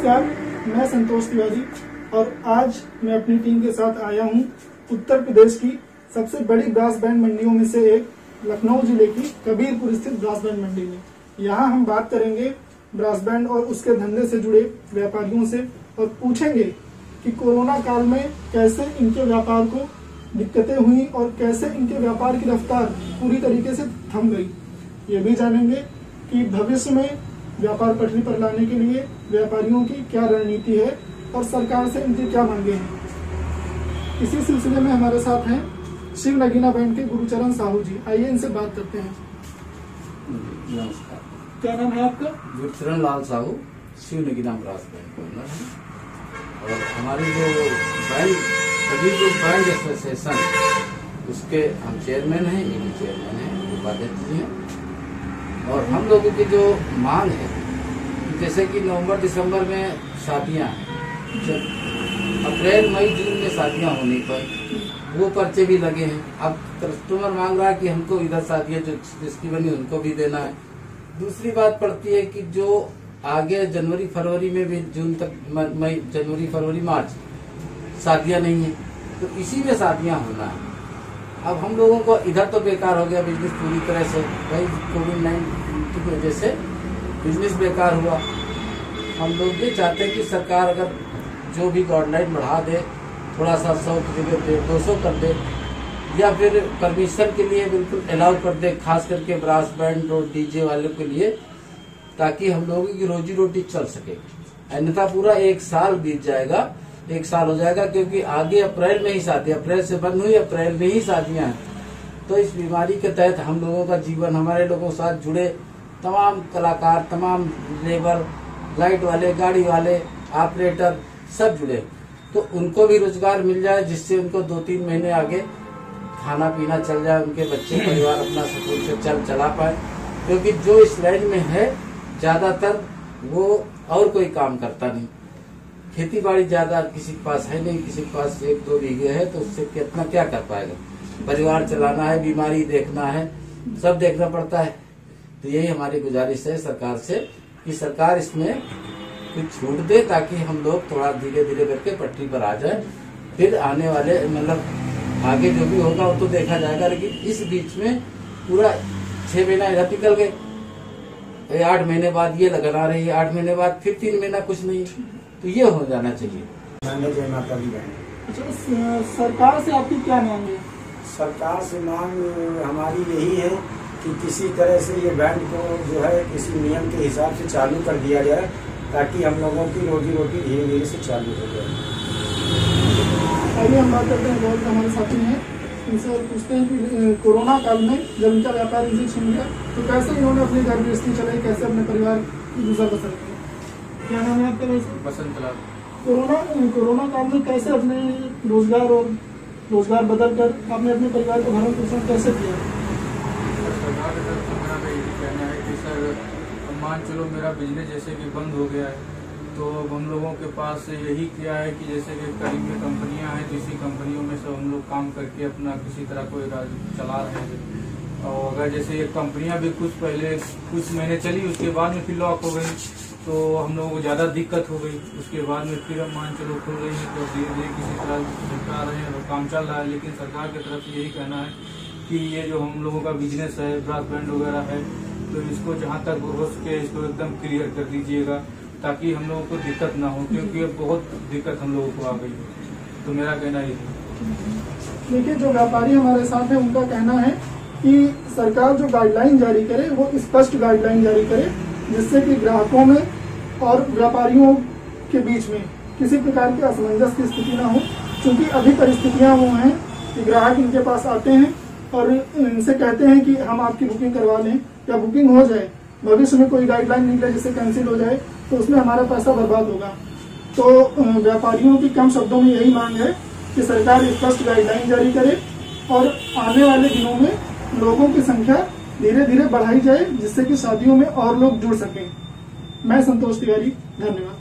नमस्कार, मैं संतोष तिवारी और आज मैं अपनी टीम के साथ आया हूं उत्तर प्रदेश की सबसे बड़ी ब्रास बैंड मंडियों में से एक लखनऊ जिले की कबीरपुर स्थित ब्रास बैंड मंडी में। यहां हम बात करेंगे ब्रास बैंड और उसके धंधे से जुड़े व्यापारियों से और पूछेंगे कि कोरोना काल में कैसे इनके व्यापार को दिक्कतें हुई और कैसे इनके व्यापार की रफ्तार पूरी तरीके से थम गई। ये भी जानेंगे कि भविष्य में व्यापार पटरी पर लाने के लिए व्यापारियों की क्या रणनीति है और सरकार से इनकी क्या मांगे हैं। इसी सिलसिले में हमारे साथ हैं शिव नगीना बैंड के गुरुचरण साहू जी। आइए इनसे बात करते हैं। नमस्कार, क्या नाम है आपका? गुरुचरण लाल साहू, शिव नगीना ब्रास बैंड का ओनर है। और हमारी जो बैंड कबीरपुर बैंड एसोसिएशन उसके हम चेयरमैन हैं, ये भी चेयरमैन हैं, उपाध्यक्ष जी हैं। और हम लोगों की जो मांग है, जैसे कि नवंबर दिसंबर में शादियां हैं, अप्रैल मई जून में शादियां होने पर वो पर्चे भी लगे हैं। अब कस्टमर मांग रहा है कि हमको इधर शादियां जो जिसकी बनी उनको भी देना है। दूसरी बात पड़ती है कि जो आगे जनवरी फरवरी में भी जून तक मई जनवरी फरवरी मार्च शादियां नहीं है, तो इसी में शादियां होना है। अब हम लोगों को इधर तो बेकार हो गया बिजनेस पूरी तरह से, भाई कोविड-19 की वजह से बिजनेस बेकार हुआ। हम लोग ये चाहते हैं कि सरकार अगर जो भी गाइडलाइन बढ़ा दे, थोड़ा सा 100 की जगह 200 कर दे, या फिर परमिशन के लिए बिल्कुल अलाउ कर दे, खास करके ब्रास बैंड और डीजे वालों के लिए, ताकि हम लोगों की रोजी रोटी चल सके। अन्यथा पूरा एक साल बीत जाएगा, एक साल हो जाएगा, क्योंकि आगे अप्रैल में ही शादी, अप्रैल से बंद हुई, अप्रैल में ही शादियां हैं। तो इस बीमारी के तहत हम लोगों का जीवन, हमारे लोगों के साथ जुड़े तमाम कलाकार, तमाम लेबर, लाइट वाले, गाड़ी वाले, ऑपरेटर सब जुड़े, तो उनको भी रोजगार मिल जाए, जिससे उनको 2-3 महीने आगे खाना पीना चल जाए, उनके बच्चे परिवार अपना सुकून से चला पाए। क्योंकि जो इस लाइन में है ज्यादातर वो और कोई काम करता नहीं, खेती बाड़ी ज्यादा किसी के पास है नहीं, किसी के पास 1-2 बीघे है, तो उससे कितना क्या कर पाएगा। परिवार चलाना है, बीमारी देखना है, सब देखना पड़ता है। तो यही हमारी गुजारिश है सरकार से कि सरकार इसमें कुछ छूट दे, ताकि हम लोग थोड़ा धीरे धीरे करके पटरी पर आ जाए। फिर आने वाले मतलब आगे जो भी होगा वो तो देखा जाएगा, लेकिन इस बीच में पूरा 6 महीना इधर निकल गए, 8 महीने बाद ये लगन आ रही है, 8 महीने बाद फिर 3 महीना कुछ नहीं, तो ये हो जाना चाहिए। जय माता दी बहन। अच्छा, सरकार से आपकी क्या मांग है? सरकार से मांग हमारी यही है कि किसी तरह से ये बैंड को जो है किसी नियम के हिसाब से चालू कर दिया जाए, ताकि हम लोगों की रोजी रोटी धीरे धीरे से चालू हो जाए। आइए हम बात करते हैं, बहुत हमारे साथी हैं, इनसे और पूछते हैं कि कोरोना काल में जब इनका व्यापार इनसे छिन गया तो कैसे इन्होंने अपनी घर गृहस्थी चलाई, कैसे अपने परिवार की गुजर बसर की। क्या नाम है आपका? वैसे बसंत लाल। कोरोना काल में कैसे अपने रोजगार बदल कर आपने अपने परिवार को भरण पोषण कैसे किया? सरकार की तरफ से मेरा यही कहना है कि सर मान चलो मेरा बिजनेस जैसे कि बंद हो गया है, तो हम लोगों के पास यही किया है कि जैसे कि करीब में कंपनियां हैं, तो इसी कंपनियों में से हम लोग काम करके अपना किसी तरह कोई राज चला रहे हैं। और अगर जैसे ये कंपनियां भी कुछ महीने चली, उसके बाद में फिर लॉक हो गई, तो हम लोगों को ज़्यादा दिक्कत हो गई। उसके बाद में फिर हम मान चलो खुल रही है, तो धीरे धीरे किसी तरह निपटा रहे हैं और काम चल रहा है। लेकिन सरकार की तरफ से यही कहना है कि ये जो हम लोगों का बिजनेस है, ब्रास बैंड वगैरह है, तो इसको जहाँ तक हो सके इसको एकदम क्लियर कर दीजिएगा, ताकि हम लोगों को दिक्कत ना हो, क्योंकि अब बहुत दिक्कत हम लोगों को आ गई है। तो मेरा कहना ये है। देखिए, जो व्यापारी हमारे साथ है उनका कहना है कि सरकार जो गाइडलाइन जारी करे वो स्पष्ट गाइडलाइन जारी करे, जिससे कि ग्राहकों में और व्यापारियों के बीच में किसी प्रकार की असमंजस की स्थिति ना हो। क्योंकि अभी परिस्थितियां वो हैं कि ग्राहक इनके पास आते हैं और इनसे कहते हैं कि हम आपकी बुकिंग करवा लें, या बुकिंग हो जाए, भविष्य में कोई गाइडलाइन निकले जिससे कैंसिल हो जाए, तो उसमें हमारा पैसा बर्बाद होगा। तो व्यापारियों की कम शब्दों में यही मांग है कि सरकार स्पष्ट गाइडलाइन जारी करे और आने वाले दिनों में लोगों की संख्या धीरे धीरे बढ़ाई जाए, जिससे कि शादियों में और लोग जुड़ सकें। मैं संतोष तिवारी, धन्यवाद।